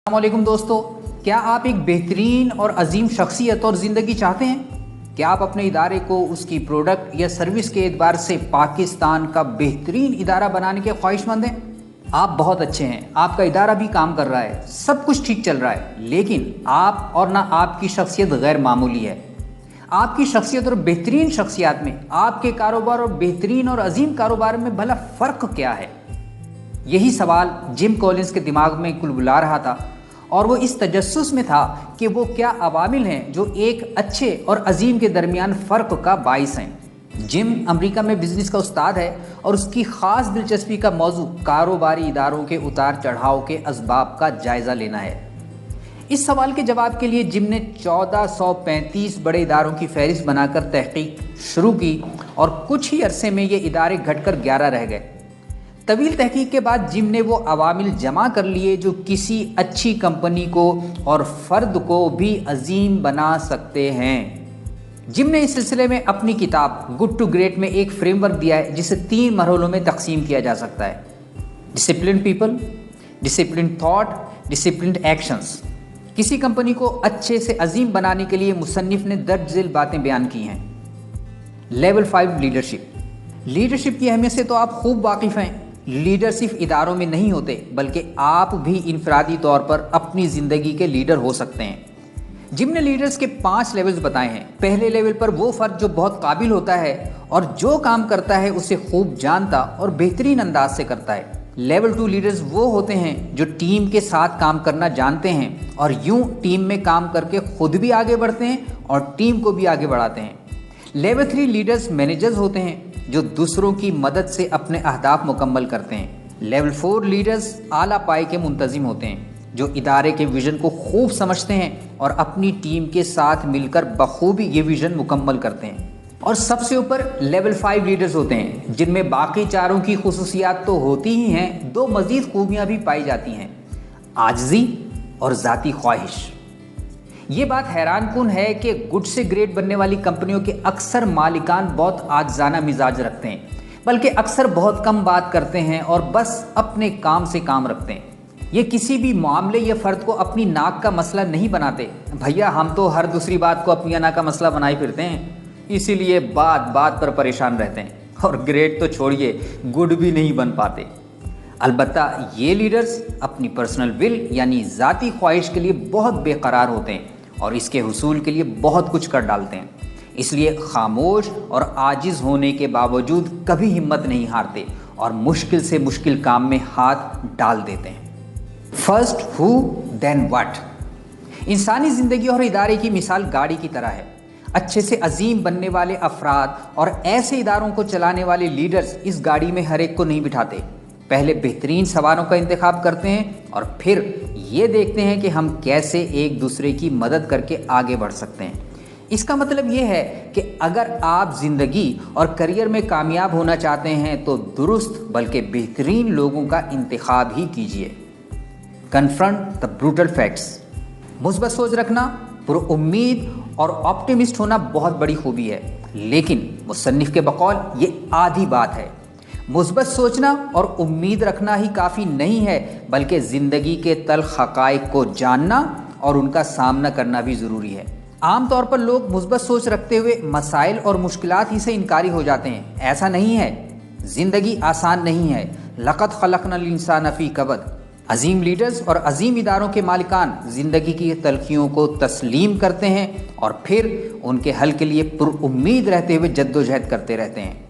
अस्सलामुअलैकुम दोस्तों, क्या आप एक बेहतरीन और अजीम शख्सियत और ज़िंदगी चाहते हैं? क्या आप अपने इदारे को उसकी प्रोडक्ट या सर्विस के एतबार से पाकिस्तान का बेहतरीन इदारा बनाने के ख्वाहिशमंद हैं? आप बहुत अच्छे हैं, आपका इदारा भी काम कर रहा है, सब कुछ ठीक चल रहा है, लेकिन आप और ना आपकी शख्सियत गैर मामूली है। आपकी शख्सियत और बेहतरीन शख्सियत में, आपके कारोबार और बेहतरीन और अजीम कारोबार में भला फ़र्क क्या है? यही सवाल जिम कॉलिंस के दिमाग में कुलबुला रहा था, और वो इस तजस्सुस में था कि वो क्या अवामिल हैं जो एक अच्छे और अजीम के दरमियान फ़र्क का बाइस हैं। जिम अमेरिका में बिजनेस का उस्ताद है और उसकी ख़ास दिलचस्पी का मौजू कारोबारी इदारों के उतार चढ़ाव के असबाब का जायज़ा लेना है। इस सवाल के जवाब के लिए जिम ने 1435 बड़े इदारों की फहरिस्त बनाकर तहकीक शुरू की और कुछ ही अरसे में ये इदारे घटकर 11 रह गए। तवील तहकीक के बाद जिम ने वो अवामिल जमा कर लिए जो किसी अच्छी कंपनी को और फ़र्द को भी अजीम बना सकते हैं। जिम ने इस सिलसिले में अपनी किताब गुड टू ग्रेट में एक फ्रेमवर्क दिया है जिसे 3 मरहलों में तकसीम किया जा सकता है: discipline people, discipline thought, discipline actions. किसी कंपनी को अच्छे से अजीम बनाने के लिए मुसन्निफ ने दर्ज झेल बातें बयान की हैं। लेवल 5 लीडरशिप की अहमियत से तो आप खूब वाकिफ़ हैं। लीडर सिर्फ इदारों में नहीं होते, बल्कि आप भी इनफरादी तौर पर अपनी ज़िंदगी के लीडर हो सकते हैं। जिम ने लीडर्स के 5 लेवल्स बताए हैं। पहले लेवल पर वो फ़र्द जो बहुत काबिल होता है और जो काम करता है उसे खूब जानता और बेहतरीन अंदाज से करता है। लेवल 2 लीडर्स वो होते हैं जो टीम के साथ काम करना जानते हैं और यूं टीम में काम करके खुद भी आगे बढ़ते हैं और टीम को भी आगे बढ़ाते हैं। लेवल 3 लीडर्स मैनेजर्स होते हैं जो दूसरों की मदद से अपने अहदाफ मुकम्मल करते हैं। लेवल 4 लीडर्स आला पाए के मुंतजिम होते हैं जो इदारे के विज़न को खूब समझते हैं और अपनी टीम के साथ मिलकर बखूबी ये विज़न मुकम्मल करते हैं। और सबसे ऊपर लेवल 5 लीडर्स होते हैं जिनमें बाकी चारों की खुसूसियात तो होती ही हैं, 2 मज़ीद खूबियाँ भी पाई जाती हैं: आजिज़ी और ज़ाती ख्वाहिश। ये बात हैरान कुन है कि गुड से ग्रेट बनने वाली कंपनियों के अक्सर मालिकान बहुत आजिज़ाना मिजाज रखते हैं, बल्कि अक्सर बहुत कम बात करते हैं और बस अपने काम से काम रखते हैं। ये किसी भी मामले या फ़र्द को अपनी नाक का मसला नहीं बनाते। भैया, हम तो हर दूसरी बात को अपनी नाक का मसला बनाए फिरते हैं, इसीलिए बात बात पर परेशान रहते हैं और ग्रेट तो छोड़िए, गुड भी नहीं बन पाते। अलबत्ता ये लीडर्स अपनी पर्सनल विल यानी ज़ाती ख्वाहिश के लिए बहुत बेकरार होते हैं और इसके हुसूल के लिए बहुत कुछ कर डालते हैं। इसलिए खामोश और आजिज़ होने के बावजूद कभी हिम्मत नहीं हारते और मुश्किल से मुश्किल काम में हाथ डाल देते हैं। First who then what. इंसानी ज़िंदगी और इदारे की मिसाल गाड़ी की तरह है। अच्छे से अजीम बनने वाले अफराद और ऐसे इदारों को चलाने वाले लीडर्स इस गाड़ी में हर एक को नहीं बिठाते। पहले बेहतरीन सवारों का इंतखाब करते हैं और फिर ये देखते हैं कि हम कैसे एक दूसरे की मदद करके आगे बढ़ सकते हैं। इसका मतलब ये है कि अगर आप ज़िंदगी और करियर में कामयाब होना चाहते हैं तो दुरुस्त बल्कि बेहतरीन लोगों का इंतखाब ही कीजिए। Confront the brutal facts. मुस्बत सोच रखना, पुरुम्मीद और ऑप्टिमिस्ट होना बहुत बड़ी खूबी है, लेकिन मुसन्निफ के बकौल ये आधी बात है। मुस्बत सोचना और उम्मीद रखना ही काफ़ी नहीं है, बल्कि ज़िंदगी के तल्ख़ हक़ाइक़ को जानना और उनका सामना करना भी ज़रूरी है। आम तौर पर लोग मुस्बत सोच रखते हुए मसाइल और मुश्किलात ही से इनकारी हो जाते हैं। ऐसा नहीं है। ज़िंदगी आसान नहीं है। लक़द ख़लक़नल इंसान फ़ी कबद। अजीम लीडर्स और अजीम इदारों के मालिकान ज़िंदगी की तलखियों को तस्लीम करते हैं और फिर उनके हल के लिए पुरुम्मीद रहते हुए जद्दोजहद करते रहते हैं।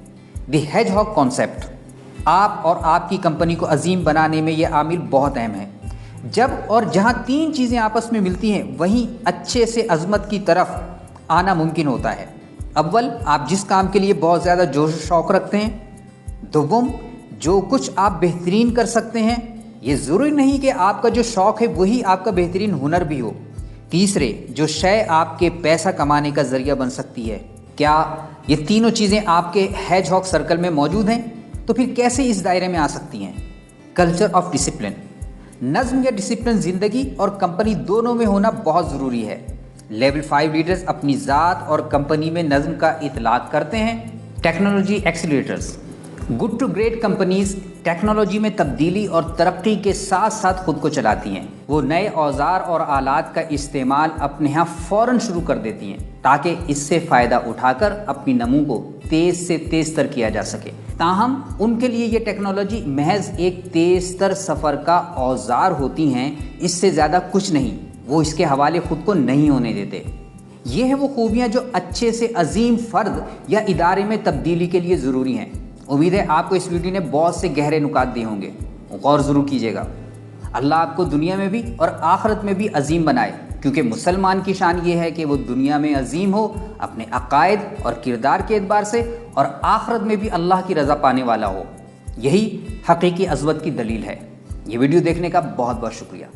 The hedgehog concept. आप और आपकी कंपनी को अजीम बनाने में यह आमिल बहुत अहम है। जब और जहां 3 चीज़ें आपस में मिलती हैं, वहीं अच्छे से अजमत की तरफ आना मुमकिन होता है। अव्वल, आप जिस काम के लिए बहुत ज़्यादा जोश शौक़ रखते हैं। दोम, जो कुछ आप बेहतरीन कर सकते हैं। ये ज़रूरी नहीं कि आपका जो शौक़ है वही आपका बेहतरीन हुनर भी हो। तीसरे, जो शय आपके पैसा कमाने का ज़रिया बन सकती है। क्या ये तीनों चीज़ें आपके हेजहॉग सर्कल में मौजूद हैं? तो फिर कैसे इस दायरे में आ सकती हैं? Culture of discipline. नज़्म या डिसिप्लिन ज़िंदगी और कंपनी दोनों में होना बहुत ज़रूरी है। लेवल 5 लीडर्स अपनी ज़ात और कंपनी में नज़्म का इतलाक़ करते हैं। Technology accelerators. Good to great companies technology میں تبدیلی اور ترقی کے ساتھ ساتھ خود کو چلاتی ہیں۔ وہ نئے اوزار اور آلات کا استعمال اپنے ہاں فوراً شروع کر دیتی ہیں تاکہ اس سے فائدہ اٹھا کر اپنی نمو کو تیز سے تیز تر کیا جا سکے۔ تاہم ان کے لیے یہ ٹیکنالوجی محض ایک تیز تر سفر کا اوزار ہوتی ہیں، اس سے زیادہ کچھ نہیں۔ وہ اس کے حوالے خود کو نہیں ہونے دیتے۔ یہ ہیں وہ خوبیاں جو اچھے سے عظیم فرد یا ادارے میں تبدیلی کے لیے ضروری ہیں۔ امید ہے آپ کو اس ویڈیو نے بہت سے گہرے نکات دیے ہوں گے، غور ضرور کیجیے گا۔ اللہ آپ کو دنیا میں بھی اور آخرت میں بھی عظیم بنائے، کیونکہ مسلمان کی شان یہ ہے کہ وہ دنیا میں عظیم ہو اپنے عقائد اور کردار کے اعتبار سے، اور آخرت میں بھی اللہ کی رضا پانے والا ہو۔ یہی حقیقی عظمت کی دلیل ہے۔ یہ ویڈیو دیکھنے کا بہت بہت شکریہ۔